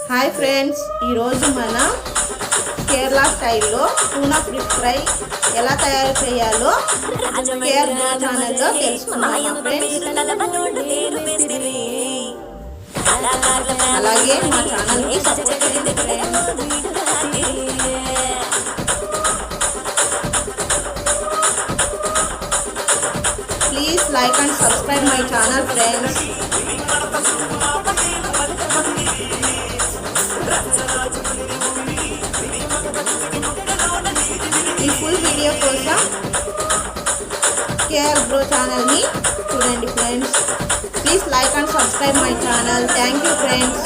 Hi friends, ఈరోజు మనం కేరళ స్టైల్లో టూనా ఫిష్ ఫ్రై ఎలా తయారు చేయాలో కేర్ బ్రో ఛానల్లో తెలుసుకున్నాము ఫ్రెండ్స్. అలాగే మా ఛానల్కి సపోర్ట్ చేయండి friends. Please like and subscribe my channel friends. ఈ ఫుల్ వీడియో కోసం కేఆర్ బ్రో ఛానల్ని చూడండి friends. Please like and subscribe my channel. Thank you friends.